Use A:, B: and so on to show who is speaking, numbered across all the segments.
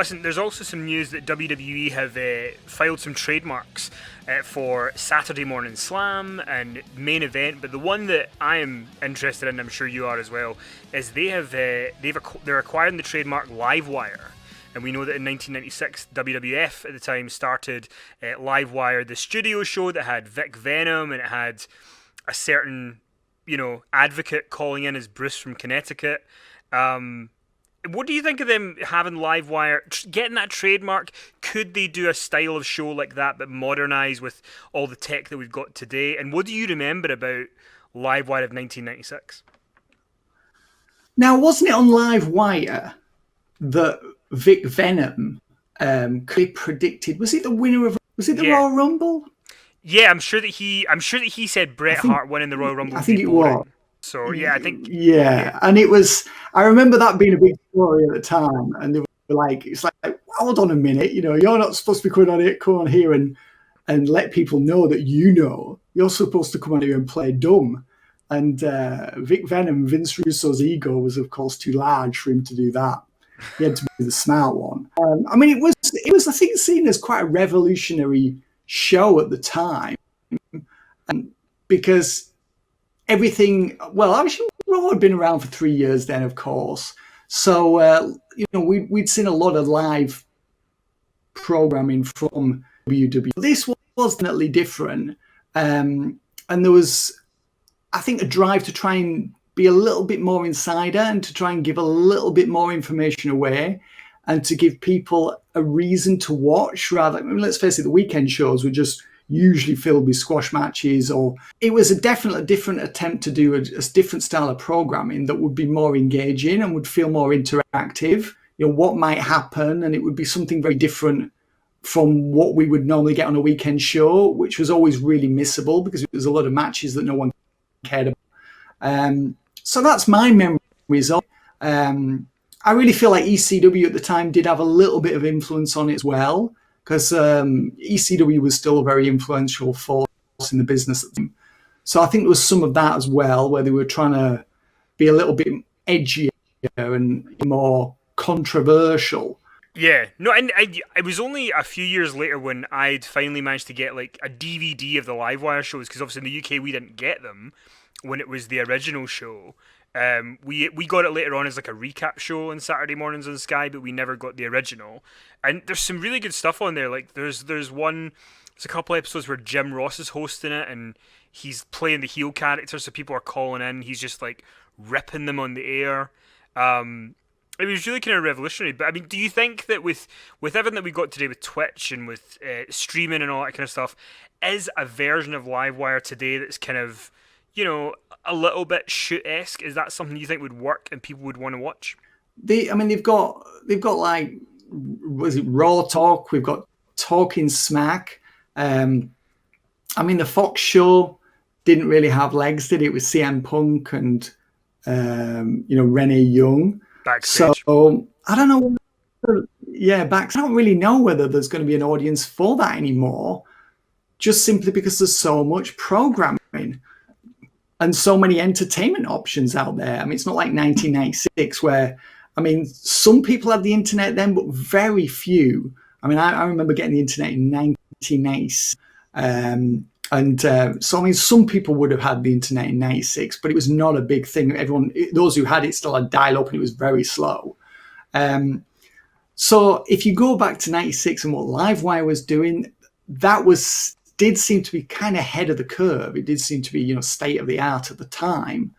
A: listen, there's also some news that WWE have filed some trademarks for Saturday Morning Slam and Main Event, but the one that I am interested in, I'm sure you are as well, is they're acquiring the trademark Livewire. And we know that in 1996, WWF at the time started Livewire, the studio show that had Vic Venom, and it had a certain, advocate calling in as Bruce from Connecticut. What do you think of them having Livewire, getting that trademark? Could they do a style of show like that, but modernise with all the tech that we've got today? And what do you remember about Livewire of 1996?
B: Now, wasn't it on Livewire that Vic Venom predicted? Was it the winner of? Was it the Royal Rumble?
A: Yeah, I'm sure that he said Bret Hart winning the Royal Rumble.
B: I think it was.
A: So yeah, I think
B: and it was. I remember that being a big story at the time, and they were like, "It's like, hold on a minute, you're not supposed to be come on here and let people know that you're supposed to come on here and play dumb." And Vic Venom, Vince Russo's ego was, of course, too large for him to do that. He had to be the smart one. It was I think seen as quite a revolutionary show at the time, because everything. Well, actually, Raw had been around for 3 years then, of course. So we'd seen a lot of live programming from WWE. This was definitely different, and there was, I think, a drive to try and be a little bit more insider and to try and give a little bit more information away and to give people a reason to watch rather. Let's face it, the weekend shows were just usually filled with squash matches, or it was a definitely different attempt to do a different style of programming that would be more engaging and would feel more interactive. What might happen, and it would be something very different from what we would normally get on a weekend show, which was always really missable because it was a lot of matches that no one cared about. So that's my memories of. I really feel like ECW at the time did have a little bit of influence on it as well, because ECW was still a very influential force in the business at the time. So I think there was some of that as well, where they were trying to be a little bit edgier and more controversial.
A: Yeah, no, and it was only a few years later when I'd finally managed to get like a DVD of the Livewire shows, because obviously in the UK we didn't get them when it was the original show. We got it later on as like a recap show on Saturday mornings on Sky, but we never got the original. And there's some really good stuff on there. Like there's a couple episodes where Jim Ross is hosting it and he's playing the heel character, so people are calling in. He's just like ripping them on the air. It was really kind of revolutionary. But I mean, do you think that with everything that we got today with Twitch and with streaming and all that kind of stuff, is a version of Livewire today that's kind of, a little bit shoot-esque? Is that something you think would work and people would want to watch?
B: They've got like, was it Raw Talk? We've got Talking Smack. The Fox show didn't really have legs, did it? It was CM Punk and Renee Young.
A: Backstage.
B: So I don't know. I don't really know whether there's going to be an audience for that anymore, just simply because there's so much programming and so many entertainment options out there. It's not like 1996 where, some people had the internet then, but very few. I remember getting the internet in 1996. Some people would have had the internet in 96, but it was not a big thing. Those who had it still had dial-up, and it was very slow. So if you go back to 96 and what Livewire was doing, did seem to be kind of ahead of the curve. It did seem to be, state of the art at the time,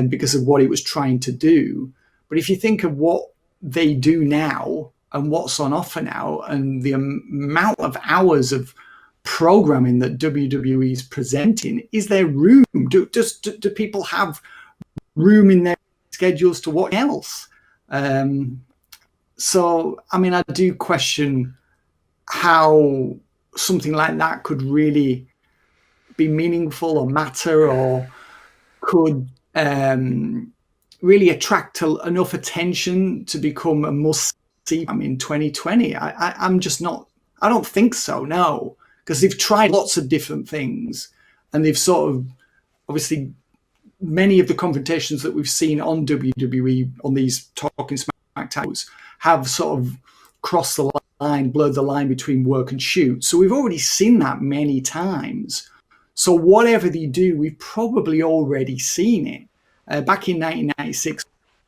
B: because of what it was trying to do. But if you think of what they do now and what's on offer now, and the amount of hours of programming that WWE is presenting, is there room? Do people have room in their schedules to what else? So, I do question how something like that could really be meaningful or matter, or could really attract enough attention to become a must-see in 2020. I'm just not. I don't think so. No, because they've tried lots of different things, and they've sort of, obviously, many of the confrontations that we've seen on WWE on these Talking Smack titles have sort of cross the line, blur the line between work and shoot. So we've already seen that many times. So whatever they do, we've probably already seen it. Back in 1996,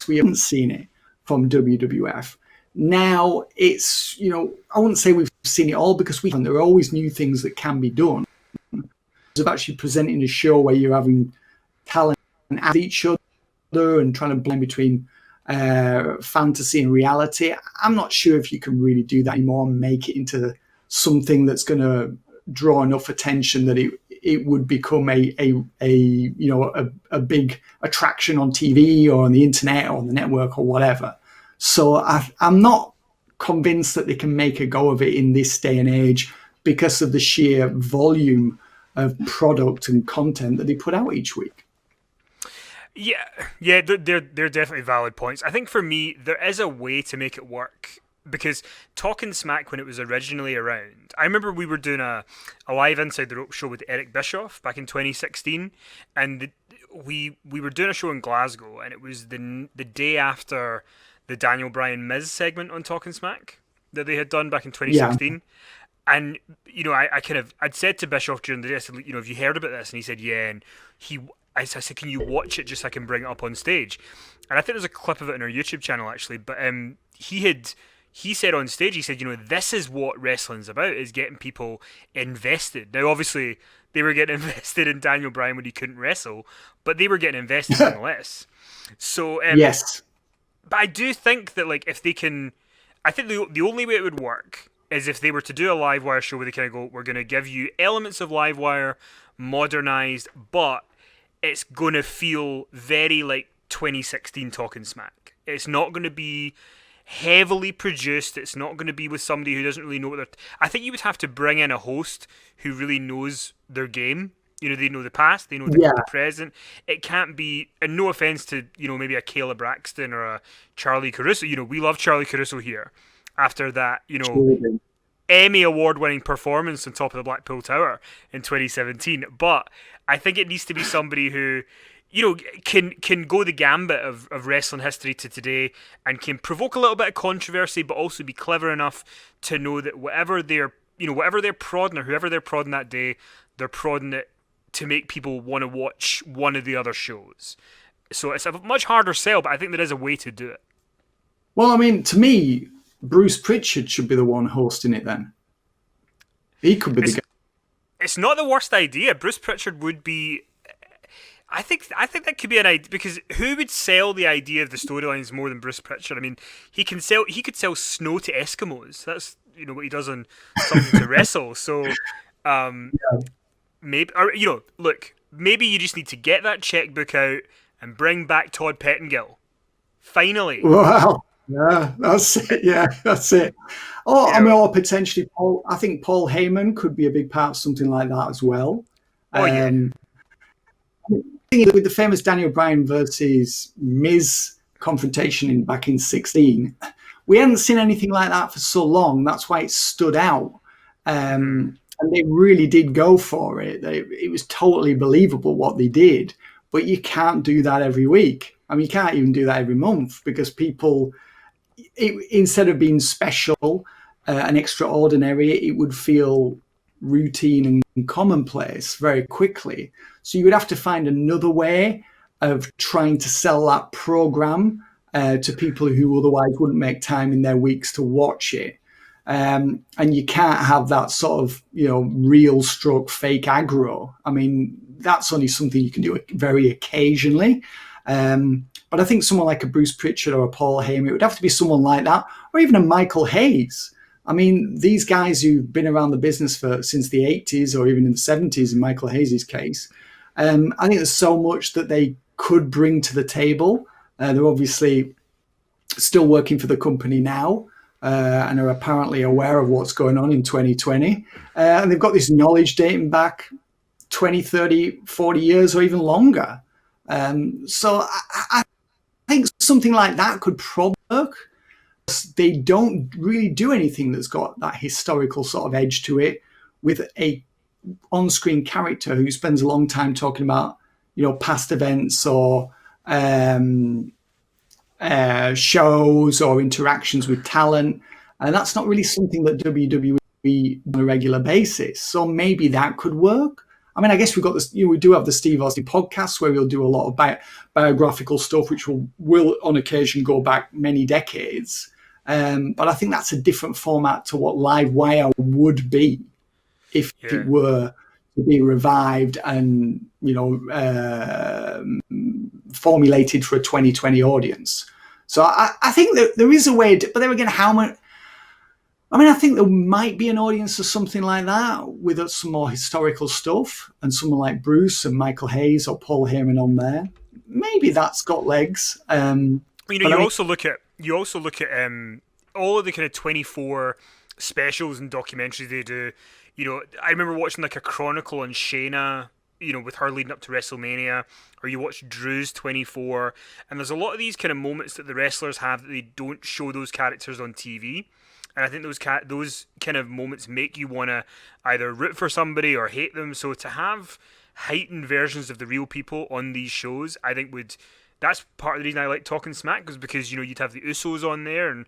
B: we haven't seen it from WWF. Now it's, I wouldn't say we've seen it all because there are always new things that can be done. Of actually presenting a show where you're having talent at each other and trying to blend between fantasy and reality. I'm not sure if you can really do that anymore and make it into something that's going to draw enough attention that it would become a big attraction on TV or on the internet or on the network or whatever. So I'm not convinced that they can make a go of it in this day and age because of the sheer volume of product and content that they put out each week.
A: Yeah, they're definitely valid points. I think for me, there is a way to make it work. Because Talking Smack, when it was originally around, I remember we were doing a live Inside the Rope show with Eric Bischoff back in 2016, and we were doing a show in Glasgow, and it was the day after the Daniel Bryan Miz segment on Talking Smack that they had done back in 2016. Yeah. And I'd said to Bischoff during the day, I said, have you heard about this? And he said, yeah. And I said, can you watch it just so I can bring it up on stage? And I think there's a clip of it on our YouTube channel actually, but he said on stage, he said, this is what wrestling's about, is getting people invested. Now, obviously, they were getting invested in Daniel Bryan when he couldn't wrestle, but they were getting invested nonetheless. So,
B: yes.
A: But I do think that, if they can, I think the only way it would work is if they were to do a Livewire show where they kind of go, we're going to give you elements of Livewire, modernized, but it's going to feel very like 2016 Talking Smack. It's not going to be heavily produced. It's not going to be with somebody who doesn't really know what they're... I think you would have to bring in a host who really knows their game. They know the past, they know the present. It can't be, and no offense to, maybe a Caleb Braxton or a Charlie Caruso. We love Charlie Caruso here. After that, Emmy award-winning performance on top of the Blackpool Tower in 2017. But I think it needs to be somebody who... can go the gambit of wrestling history to today and can provoke a little bit of controversy, but also be clever enough to know that whatever they're prodding or whoever they're prodding that day, they're prodding it to make people want to watch one of the other shows. So it's a much harder sell, but I think there is a way to do it.
B: Well, I mean, to me, Bruce Pritchard should be the one hosting it then. He could be the guy.
A: It's not the worst idea. Bruce Pritchard would be... I think that could be an idea, because who would sell the idea of the storylines more than Bruce Pritchard? I mean, he could sell snow to Eskimos. That's what he does on Something to Wrestle. So maybe, or look, maybe you just need to get that checkbook out and bring back Todd Pettengill. Finally.
B: Wow. Yeah, that's it. Yeah, that's it. Oh, I mean, or potentially I think Paul Heyman could be a big part of something like that as well.
A: Oh, yeah.
B: With the famous Daniel Bryan versus Miz confrontation back in 2016, we hadn't seen anything like that for so long. That's why it stood out. And they really did go for it. It was totally believable what they did. But you can't do that every week. I mean, you can't even do that every month, because people, instead of being special and extraordinary, it would feel routine and commonplace very quickly. So you would have to find another way of trying to sell that program to people who otherwise wouldn't make time in their weeks to watch it. And you can't have that sort of, real stroke fake aggro. I mean, that's only something you can do very occasionally. But I think someone like a Bruce Pritchard or a Paul Heyman, it would have to be someone like that, or even a Michael Hayes. I mean, these guys who've been around the business since the 80s or even in the 70s, in Michael Hayes' case, I think there's so much that they could bring to the table. They're obviously still working for the company now and are apparently aware of what's going on in 2020. And they've got this knowledge dating back 20, 30, 40 years or even longer. So I think something like that could probably work. They don't really do anything that's got that historical sort of edge to it, with a on-screen character who spends a long time talking about, past events or shows or interactions with talent. And that's not really something that WWE on a regular basis. So maybe that could work. I mean, I guess we've got this. We do have the Steve Austin podcast where we'll do a lot of biographical stuff, which will on occasion go back many decades. But I think that's a different format to what Livewire would be if it were to be revived and formulated for a 2020 audience. So I think that there is a way, but then again, how much? I mean, I think there might be an audience for something like that with some more historical stuff and someone like Bruce and Michael Hayes or Paul Heyman on there. Maybe that's got legs.
A: You also look at all of the kind of 24 specials and documentaries they do. I remember watching like a Chronicle on Shayna, with her leading up to WrestleMania, or you watch Drew's 24, and there's a lot of these kind of moments that the wrestlers have that they don't show those characters on TV. And I think those kind of moments make you want to either root for somebody or hate them. So to have heightened versions of the real people on these shows, I think that's part of the reason I like Talking Smack, was because you'd have the Usos on there, and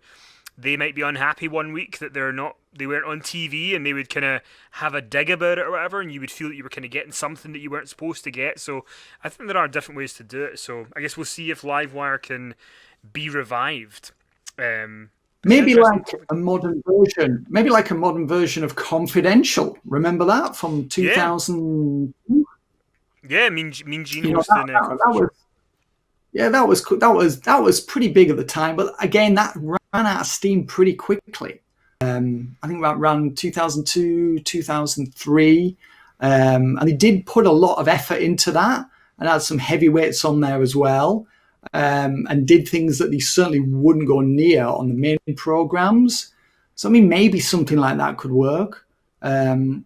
A: they might be unhappy one week that they weren't on TV, and they would kind of have a dig about it or whatever, and you would feel that you were kind of getting something that you weren't supposed to get. So I think there are different ways to do it. So I guess we'll see if Livewire can be revived.
B: Maybe like a modern version of Confidential. Remember that from 2000?
A: Yeah, Mean Gene hosting.
B: That was pretty big at the time, but again, that ran out of steam pretty quickly. I think around 2002, 2003, and they did put a lot of effort into that and had some heavyweights on there as well. And did things that they certainly wouldn't go near on the main programs. So, I mean, maybe something like that could work. I don't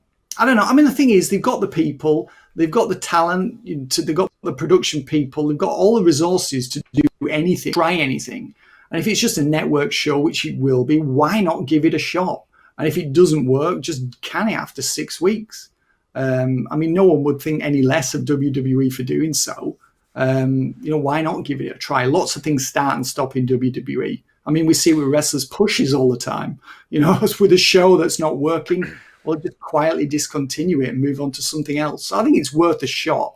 B: know. I mean, the thing is, they've got the people, they've got the talent, they've got the production people, they've got all the resources to do anything, try anything. And if it's just a network show, which it will be, why not give it a shot? And if it doesn't work, just can it after 6 weeks? I mean, no one would think any less of WWE for doing so. Why not give it a try? Lots of things start and stop in WWE. I mean, we see with wrestlers pushes all the time. With a show that's not working, we'll just quietly discontinue it and move on to something else. So I think it's worth a shot,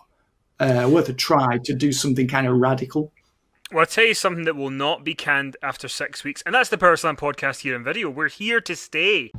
B: worth a try to do something kind of radical.
A: Well, I'll tell you something that will not be canned after 6 weeks, and that's the Power Slam podcast here in video. We're here to stay.